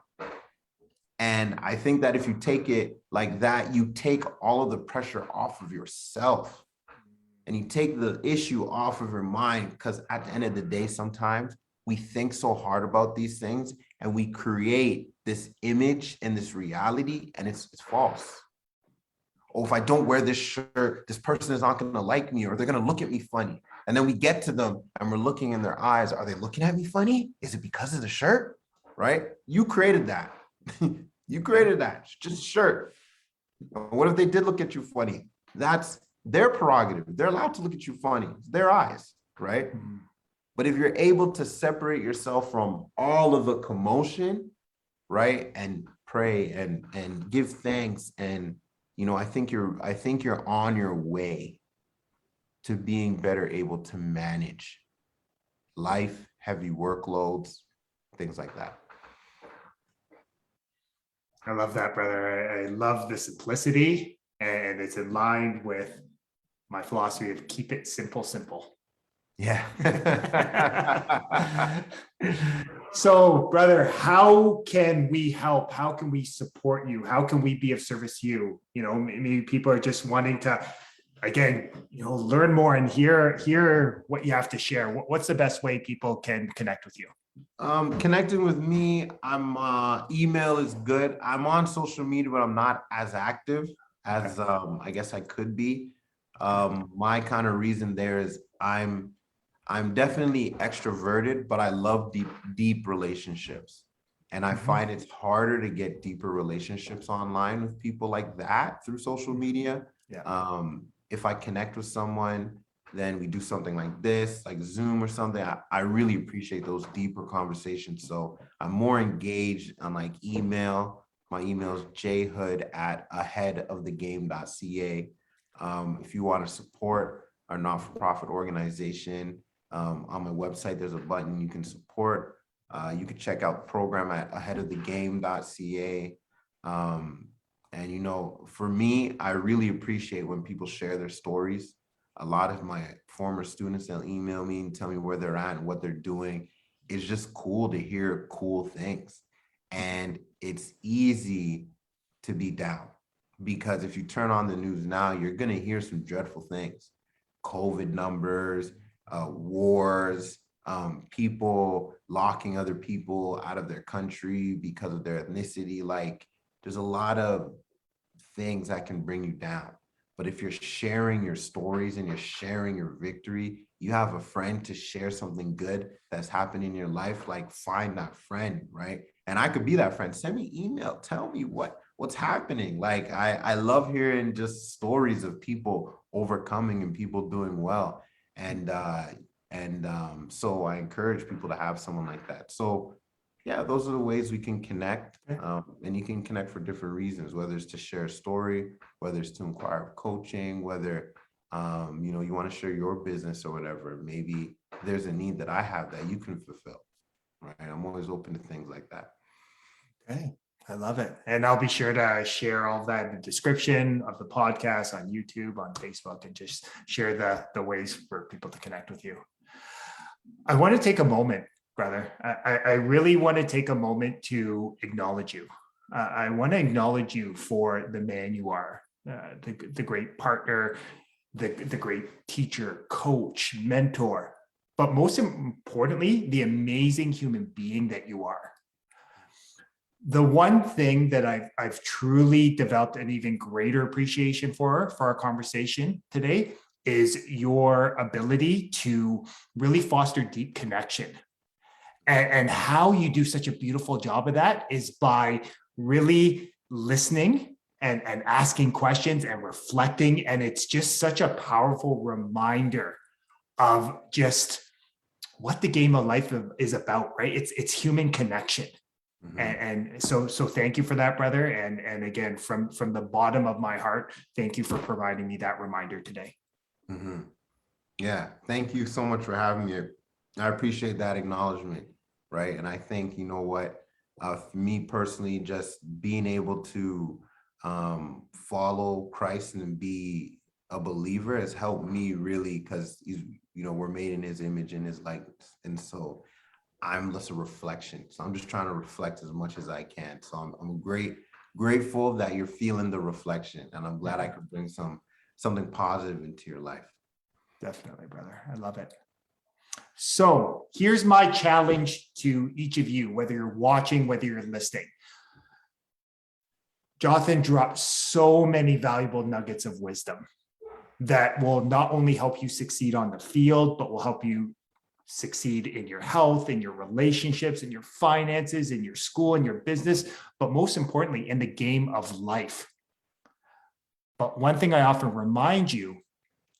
And I think that if you take it like that, you take all of the pressure off of yourself and you take the issue off of your mind, because at the end of the day, sometimes we think so hard about these things and we create this image and this reality, and it's false. Oh, if I don't wear this shirt, this person is not going to like me, or they're going to look at me funny. And then we get to them and we're looking in their eyes. Are they looking at me funny? Is it because of the shirt? Right? You created that. You created that. It's just a shirt. What if they did look at you funny? That's their prerogative. They're allowed to look at you funny. It's their eyes, right? Mm-hmm. But if you're able to separate yourself from all of the commotion, right, and pray and give thanks, and I think you're on your way to being better able to manage life, heavy workloads, things like that. I love that, brother. I love the simplicity, and it's in line with my philosophy of keep it simple, simple. Yeah. So, brother, how can we help? How can we support you? How can we be of service to you? Maybe people are just wanting to, again, learn more and hear what you have to share. What's the best way people can connect with you? Connecting with me, I'm email is good. I'm on social media, but I'm not as active as I guess I could be. My kind of reason there is I'm definitely extroverted, but I love deep relationships. And I find it's harder to get deeper relationships online with people like that through social media. Yeah. If I connect with someone, then we do something like this, like Zoom or something. I really appreciate those deeper conversations. So I'm more engaged on like email. My email is jhood@aheadofthegame.ca. If you want to support our not-for-profit organization, on my website, there's a button you can support. You can check out the program at aheadofthegame.ca. And, you know, for me, I really appreciate when people share their stories. A lot of my former students, they'll email me and tell me where they're at and what they're doing. It's just cool to hear cool things. And it's easy to be down, because if you turn on the news now, you're going to hear some dreadful things. COVID numbers, wars, people locking other people out of their country because of their ethnicity. Like, there's a lot of things that can bring you down. But if you're sharing your stories and you're sharing your victory, you have a friend to share something good that's happened in your life, like find that friend, right? And I could be that friend. Send me email, tell me what's happening. Like, I love hearing just stories of people overcoming and people doing well. And so I encourage people to have someone like that. So yeah, those are the ways we can connect. And you can connect for different reasons, whether it's to share a story, whether it's to inquire coaching, whether you know, you want to share your business or whatever. Maybe there's a need that I have that you can fulfill, right? I'm always open to things like that. Okay, I love it. And I'll be sure to share all that in the description of the podcast on YouTube, on Facebook, and just share the ways for people to connect with you. I want to take a moment, brother. I really want to take a moment to acknowledge you. I want to acknowledge you for the man you are, the great partner, the great teacher, coach, mentor, but most importantly, the amazing human being that you are. The one thing that I've truly developed an even greater appreciation for our conversation today is your ability to really foster deep connection. And how you do such a beautiful job of that is by really listening and asking questions and reflecting. And it's just such a powerful reminder of just what the game of life is about, right? It's human connection. Mm-hmm. And so thank you for that, brother. And again, from the bottom of my heart, thank you for providing me that reminder today. Mm-hmm. Yeah, thank you so much for having me. I appreciate that acknowledgement, right? And I think, you know what, for me personally, just being able to follow Christ and be a believer has helped me really, because he's, you know, we're made in his image and his likeness. And so I'm just a reflection. So I'm just trying to reflect as much as I can. So I'm grateful that you're feeling the reflection, and I'm glad I could bring something positive into your life. Definitely, brother. I love it. So here's my challenge to each of you, whether you're watching, whether you're listening. Jonathan dropped so many valuable nuggets of wisdom that will not only help you succeed on the field, but will help you succeed in your health, in your relationships, in your finances, in your school, in your business, but most importantly, in the game of life. But one thing I often remind you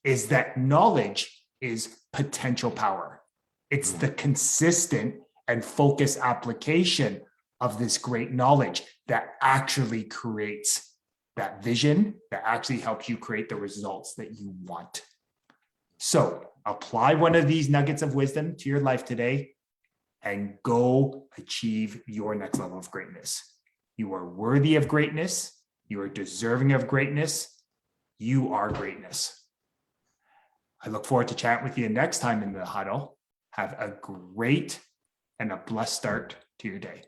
is that knowledge is potential power. It's the consistent and focused application of this great knowledge that actually creates that vision, that actually helps you create the results that you want. So apply one of these nuggets of wisdom to your life today and go achieve your next level of greatness. You are worthy of greatness. You are deserving of greatness. You are greatness. I look forward to chatting with you next time in the huddle. Have a great and a blessed start to your day.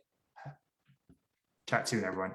Chat soon, everyone.